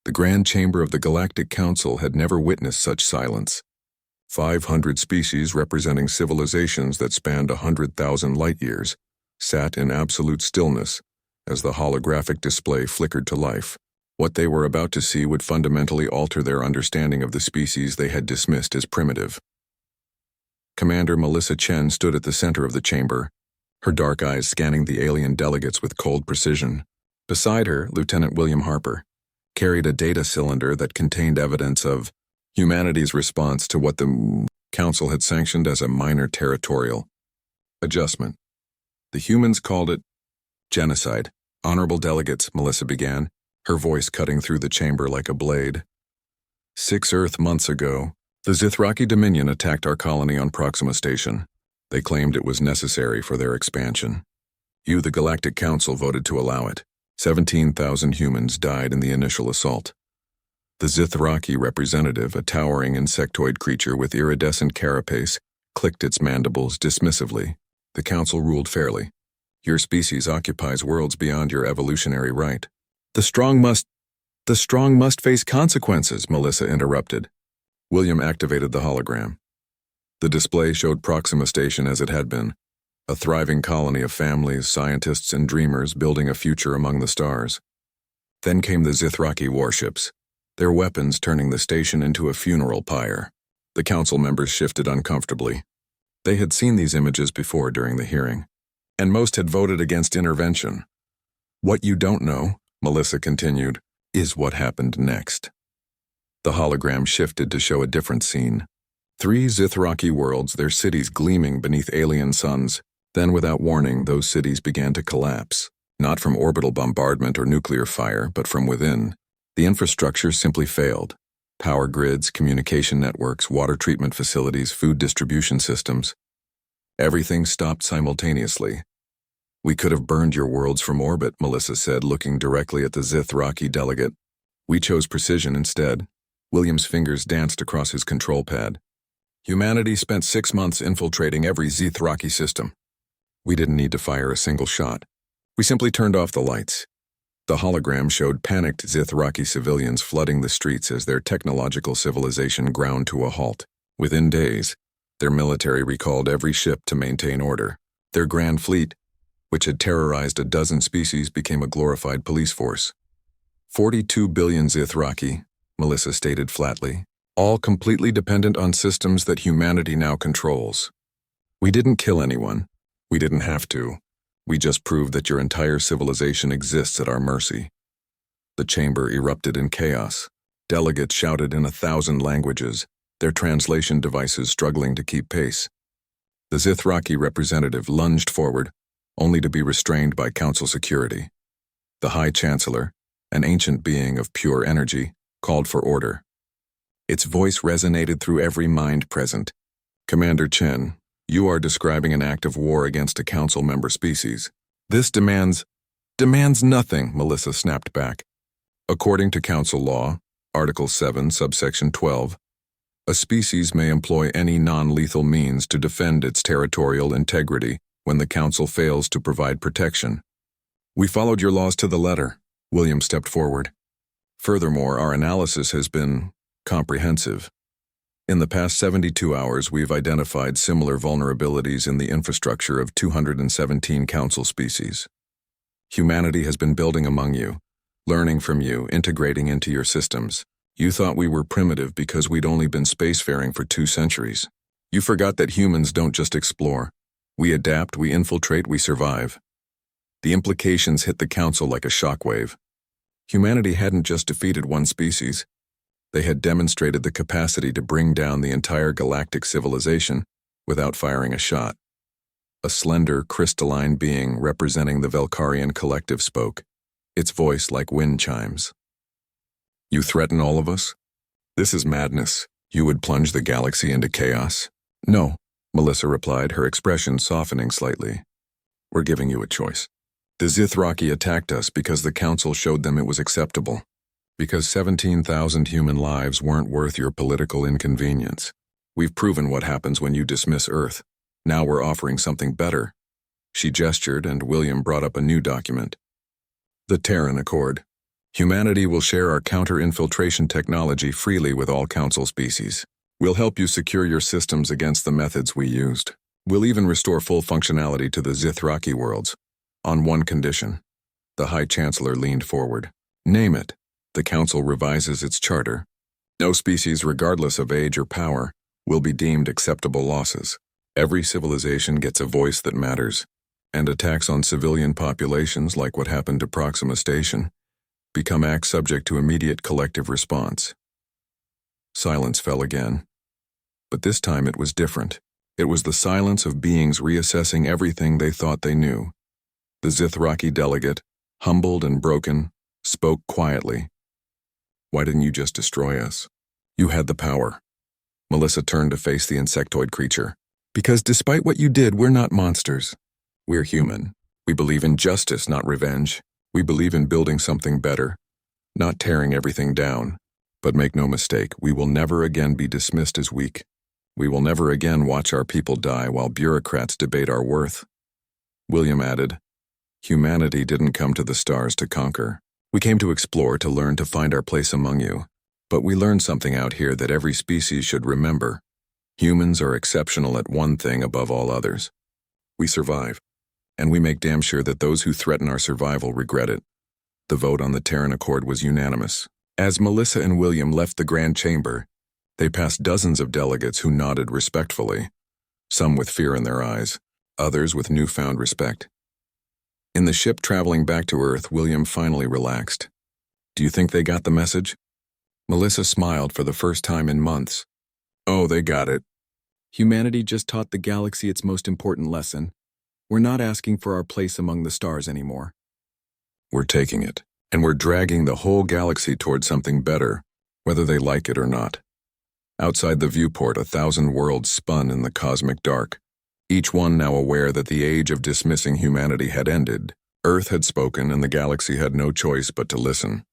The Grand Chamber of the Galactic Council had never witnessed such silence. 500 species representing civilizations that spanned 100,000 light-years sat in absolute stillness as the holographic display flickered to life. What they were about to see would fundamentally alter their understanding of the species they had dismissed as primitive. Commander Melissa Chen stood at the center of the chamber, her dark eyes scanning the alien delegates with cold precision. Beside her, Lieutenant William Harper carried a data cylinder that contained evidence of humanity's response to what the Council had sanctioned as a minor territorial adjustment. The humans called it genocide. Honorable delegates, Melissa began, her voice cutting through the chamber like a blade. 6 Earth months ago, the Zithraki Dominion attacked our colony on Proxima Station. They claimed it was necessary for their expansion. You, the Galactic Council, voted to allow it. 17,000 humans died in the initial assault. The Zithraki representative, a towering insectoid creature with iridescent carapace, clicked its mandibles dismissively. The Council ruled fairly. Your species occupies worlds beyond your evolutionary right. The strong must face consequences, Melissa interrupted. William activated the hologram. The display showed Proxima Station as it had been, a thriving colony of families, scientists, and dreamers building a future among the stars. Then came the Zithraki warships, their weapons turning the station into a funeral pyre. The council members shifted uncomfortably. They had seen these images before during the hearing, and most had voted against intervention. What you don't know, Melissa continued, is what happened next. The hologram shifted to show a different scene. 3 Zithraki worlds, their cities gleaming beneath alien suns. Then, without warning, those cities began to collapse, not from orbital bombardment or nuclear fire, but from within. The infrastructure simply failed. Power grids, communication networks, water treatment facilities, food distribution systems. Everything stopped simultaneously. We could have burned your worlds from orbit, Melissa said, looking directly at the Zithraki delegate. We chose precision instead. William's fingers danced across his control pad. Humanity spent 6 months infiltrating every Zithraki system. We didn't need to fire a single shot. We simply turned off the lights. The hologram showed panicked Zithraki civilians flooding the streets as their technological civilization ground to a halt. Within days, their military recalled every ship to maintain order. Their grand fleet, which had terrorized a dozen species, became a glorified police force. 42 billion Zithraki, Melissa stated flatly, all completely dependent on systems that humanity now controls. We didn't kill anyone. We didn't have to. We just proved that your entire civilization exists at our mercy. The chamber erupted in chaos. Delegates shouted in 1,000 languages, their translation devices struggling to keep pace. The Zithraki representative lunged forward, only to be restrained by council security. The High Chancellor, an ancient being of pure energy, called for order. Its voice resonated through every mind present. Commander Chen, you are describing an act of war against a council member species. This demands nothing, Melissa snapped back. According to council law, Article 7, subsection 12, a species may employ any non-lethal means to defend its territorial integrity when the council fails to provide protection. We followed your laws to the letter. William stepped forward. Furthermore, our analysis has been comprehensive. In the past 72 hours, we've identified similar vulnerabilities in the infrastructure of 217 council species. Humanity has been building among you, learning from you, integrating into your systems. You thought we were primitive because we'd only been spacefaring for 2 centuries. You forgot that humans don't just explore. We adapt, we infiltrate, we survive. The implications hit the council like a shockwave. Humanity hadn't just defeated one species. They had demonstrated the capacity to bring down the entire galactic civilization without firing a shot. A slender, crystalline being representing the Velkarian collective spoke, its voice like wind chimes. You threaten all of us? This is madness. You would plunge the galaxy into chaos? No, Melissa replied, her expression softening slightly. We're giving you a choice. The Zithraki attacked us because the council showed them it was acceptable. Because 17,000 human lives weren't worth your political inconvenience. We've proven what happens when you dismiss Earth. Now we're offering something better. She gestured, and William brought up a new document. The Terran Accord. Humanity will share our counter-infiltration technology freely with all Council species. We'll help you secure your systems against the methods we used. We'll even restore full functionality to the Zithraki worlds, on one condition. The High Chancellor leaned forward. Name it. The Council revises its charter. No species, regardless of age or power, will be deemed acceptable losses. Every civilization gets a voice that matters, and attacks on civilian populations, like what happened to Proxima Station, become acts subject to immediate collective response. Silence fell again. But this time it was different. It was the silence of beings reassessing everything they thought they knew. The Zithraki delegate, humbled and broken, spoke quietly. Why didn't you just destroy us? You had the power. Melissa turned to face the insectoid creature. Because despite what you did, we're not monsters. We're human. We believe in justice, not revenge. We believe in building something better, not tearing everything down. But make no mistake, we will never again be dismissed as weak. We will never again watch our people die while bureaucrats debate our worth. William added, humanity didn't come to the stars to conquer. We came to explore, to learn, to find our place among you. But we learned something out here that every species should remember. Humans are exceptional at one thing above all others. We survive, and we make damn sure that those who threaten our survival regret it. The vote on the Terran Accord was unanimous. As Melissa and William left the Grand Chamber, they passed dozens of delegates who nodded respectfully, some with fear in their eyes, others with newfound respect. In the ship traveling back to Earth, William finally relaxed. Do you think they got the message? Melissa smiled for the first time in months. Oh, they got it. Humanity just taught the galaxy its most important lesson. We're not asking for our place among the stars anymore. We're taking it, and we're dragging the whole galaxy toward something better, whether they like it or not. Outside the viewport, 1,000 worlds spun in the cosmic dark, each one now aware that the age of dismissing humanity had ended. Earth had spoken, and the galaxy had no choice but to listen.